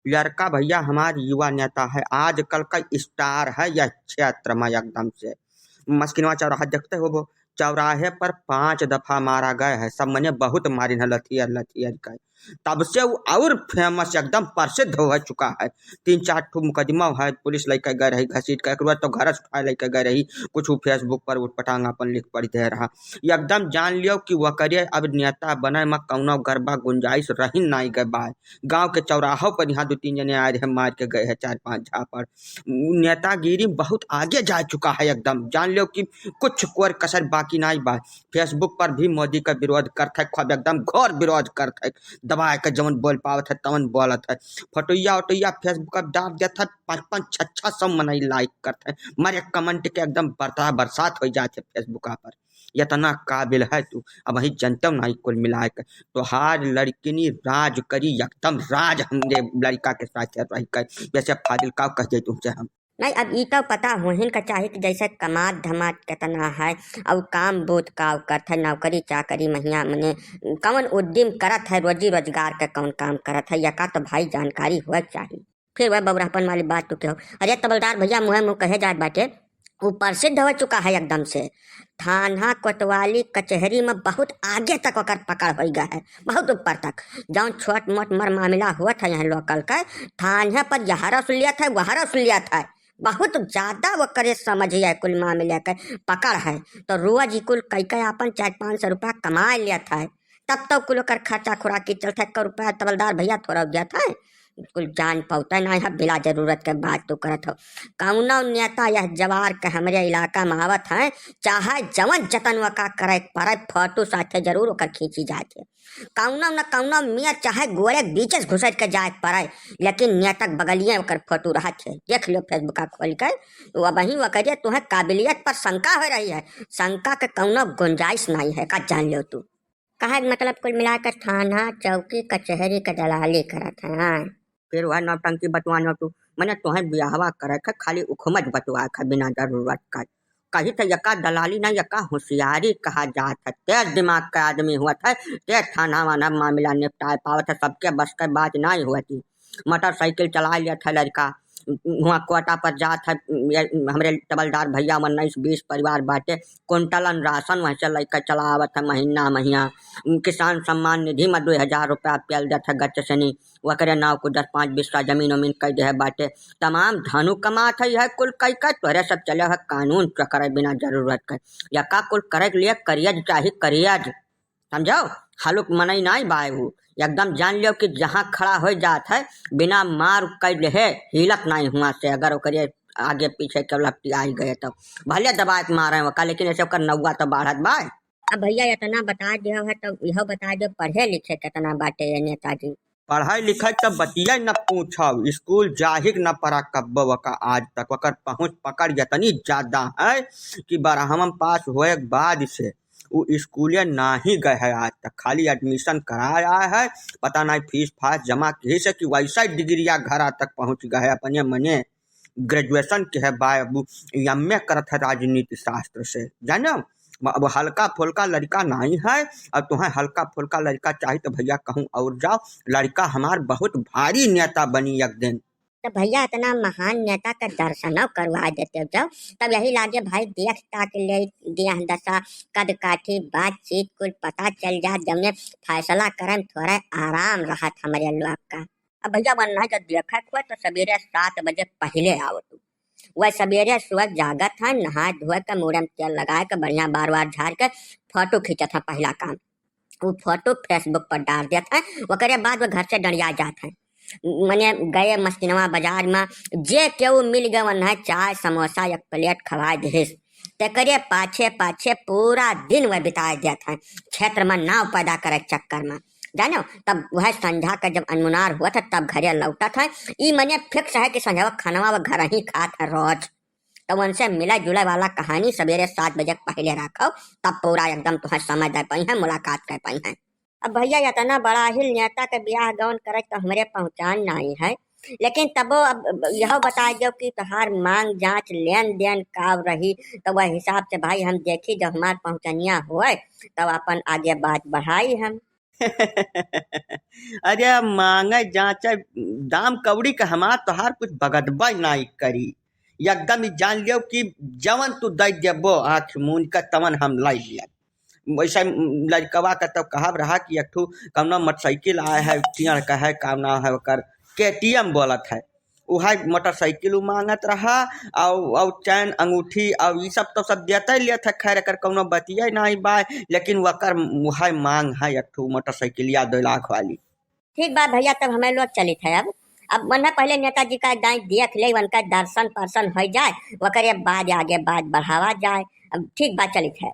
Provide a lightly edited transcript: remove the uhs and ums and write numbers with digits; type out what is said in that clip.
लड़का भैया हमार युवा नेता है, आजकल का स्टार है यह क्षेत्र में एकदम से। मस्किनवा चौराहा देखते हो वो, चौराहे पर 5 दफा मारा गया है, सब मने बहुत मारी है लथियर लथियर का। तब से वो और फेमस एकदम प्रसिद्ध हो चुका है। 3-4 ठो मुकदमा है, पुलिस लेके गए रही घसीट के, एक बार तो घर से उठा लेके गए रही, कुछ फेसबुक पर उठपटांग अपन लिख पढ़ दे रहा। एकदम जान लियो कि वो करिए अब नेता बने में कौनो गरबा गुंजाइश रही नहीं गए बा। गांव के चौराहों पर यहाँ 2-3 जने आए रहे, मार के गए हैं 4-5 झापड़। नेतागिरी बहुत आगे जा चुका है एकदम, जान लो कि कुछ कोर कसर बाकी नहीं बा। फेसबुक पर भी मोदी का विरोध करते है, खूब एकदम घोर विरोध करते है, दबा के जवन बोल पावत है तवन बोलत है। फोटोया वोटोया फेसबुक पर डाल देता है, 5-5 6-6 मनई लाइक करते है, मारे कमेंट के एकदम बरसात हो जाते फेसबुक पर। इतना काबिल है तू, अब वही जनता नहीं कुल मिला के तो हार लड़किनी राज करी एकदम राज हमरे लड़का के साथ रही कर, जैसे फाजिल का कह दे तुमसे हम। नहीं अब ई तो पता होहिन का चाहे कि जैसे कमात धमात कितना है और काम बोध का करत है, नौकरी चाकरी महिया मने कौन उद्यम करत है, रोजी रोजगार का कौन काम करत है, यका तो भाई जानकारी हुआ चाहिए। फिर वह बबरापन वाली बात तो कहो। अरे तबलदार भैया मुँह मुँह कहे जात बाटे, वो प्रसिद्ध हो चुका है एकदम से। थाना कोतवाली कचहरी में बहुत आगे तक ओकर पकड़ हो गया है, बहुत ऊपर तक। जौन छोट मोट मर मामला हुआ था यहाँ लोकल का, थाने पर यहाँ रसुलियत है वहाँ रसुलियत है, बहुत ज्यादा वो करे समझिए कुल मामले का पकड़ है। तो रोज ही कुल कई कई अपन 400-500 रुपया कमा लिया था, तब तो कुल ओकर खर्चा खुराकी चलता 1 रुपया तबलदार भैया थोड़ा हो गया था, कुल जान पाता ना है बिला जरूरत के बात तो करत हो। कौनो नेता यह जवार के हमरे इलाका में आवत है, चाहे जवन जतन वका करे पड़े, फोटो साथे जरूर ओकर खींची जाते। कौनो न कौनो मियाँ चाहे गोरे बीच घुसट के जाए पड़े, लेकिन नेतक बगलिए ओकर फोटो रहत है। देख लो फेसबुक खोल कर, वो वही वो करिए तुम्हें काबिलियत पर शंका हो रही है, शंका के कौनो गुंजाइश नहीं है का जान लो तू। कहा मतलब कुल मिलाकर थाना चौकी कचहरी का दलाली करत है। हाँ फिर वह नौटंकी बतवा न तू, मैंने तुम्हें ब्याहवा करे थे खाली उखमज बतवा था बिना जरूरत का। कहीं तो यका दलाली ना यका होशियारी कहा जात है, तेज दिमाग का आदमी हुआ था, तेज थाना वाना मामला निपटा पावत है, सबके बस के बात नहीं हुआ थी। मोटरसाइकिल चला लिया था लड़का, वहाँ कोटा पर जात है, हमरे तबलदार भैया 19-20 परिवार बाटे, कुंटलन राशन वहाँ से लेकर चलावत है महीना महीना। किसान सम्मान निधि में 2000 रुपया पेल देता है गच्छ सनी, वकरे नाव को 10-5 बिस्सा जमीन उमीन कह दे बाटे, तमाम धनु कमात है कुल कई का तोहरे सब चले है कानून चक्कर बिना जरूरत कर। यका कुल करे के लिए करियज चाहिए करियज, समझो हलुक मनई नहीं बाबू। एकदम जान लियो कि जहाँ खड़ा हो जात है बिना मार कर है हिलत नहीं हुआ से, अगर ओकरे आगे पीछे के लपटी आई गए तो भले दबा के मारे वका, लेकिन ऐसे ओकर नौवा तो बढ़त बा। अब भैया इतना बता दिया है तो यह बता दो पढ़े लिखे कितना बाटे ये नेताजी। पढ़ाई लिखाई तब बतिया न पूछब, स्कूल जाहिर न पढ़ा कब्ब वका आज तक, वकर पहुँच पकड़ इतनी ज्यादा है कि 12वां पास होए के बाद से वो स्कूले ना ही गए है आज तक, खाली एडमिशन कराया है, पता नहीं फीस फास जमा की से कि वैसा डिग्रिया घर तक पहुँच गए अपने मने। ग्रेजुएशन के है बाबू, एम.ए. करत है राजनीति शास्त्र से, जानो अब हल्का फुल्का लड़का नहीं है। अब तुम्हें हल्का फुल्का लड़का चाहिए तो भैया कहूँ और जाओ, लड़का हमार बहुत भारी नेता बनी एक दिन। तो भैया इतना महान नेता का दर्शन करवा देते जाओ, तब यही लागे भाई देख ताक ले दिया दशा कद काठी बातचीत कुल पता चल जा, जमने फैसला करें थोड़ा आराम रहा हमारे लोग का। अब भैया बनना जब देखा हुआ तो सवेरे 7 बजे पहले आओ तू, वह सवेरे सुबह जागत है, नहा धोए के मुँह में तेल लगा के बढ़िया बार बार झाड़ के फोटो खींचा था पहला काम। वो फोटो फेसबुक पर डाल देता है, वो करे बाद वो घर से डरिया जाता है। मैंने गए मस्तिनवा बाजार में, जे केहू मिल गए वन है चाय समोसा 1 प्लेट खवा दे, ते करे पाछे पाछे पूरा दिन वह बिता देता है, क्षेत्र में नाव पैदा करे चक्कर में जानो। तब वह संध्या का जब अनमुनार हुआ था तब घरे लौटा था। ई मने फिक्स है कि संध्या खाना वह घर ही खा था रोज। तो उनसे मिला जुला वाला कहानी सवेरे 7 बजे पहले रखो, तब पूरा एकदम तुम्हें समझ आ पाई है, मुलाकात कर पाई है। अब भैया इतना बड़ा ही नेता के ब्याह गौन करे तो हमारे पहचान नहीं है, लेकिन तबो अब यह बता दो कि तोहार मांग जांच लेन देन का रही, तो वह हिसाब से भाई हम देखी जब हमार पहुँचनिया हुए तब अपन आगे बात बढ़ाई हम। अरे मांगे जांचे दाम कौड़ी के हमार तोहार कुछ बगदबा नहीं करी, एकदम ही जान लियो कि जवन तू दे देबो आँख मूंद के तवन हम लाई लिया। वैसे लड़कवा का तब कहब रहा कि एक ठू कौनो मोटरसाइकिल आया है टियर का है काम ना है ओकर केटीएम बोलत है, वह मोटरसाइकिल मांगत रहा और चैन अंगूठी और ये सब तो सब देते लेते खैर एकर कौनो बतिया नहीं बा, लेकिन वकर वह मांग है एक ठू मोटरसाइकिलिया 2 लाख वाली। ठीक बात भैया, तब हमें लोग चलित है। अब मन पहले नेताजी का दाई देख ले, उनका दर्शन पर्सन हो जाए, वकर बाद आगे बात बढ़ावा जाए। अब ठीक बात चलित है।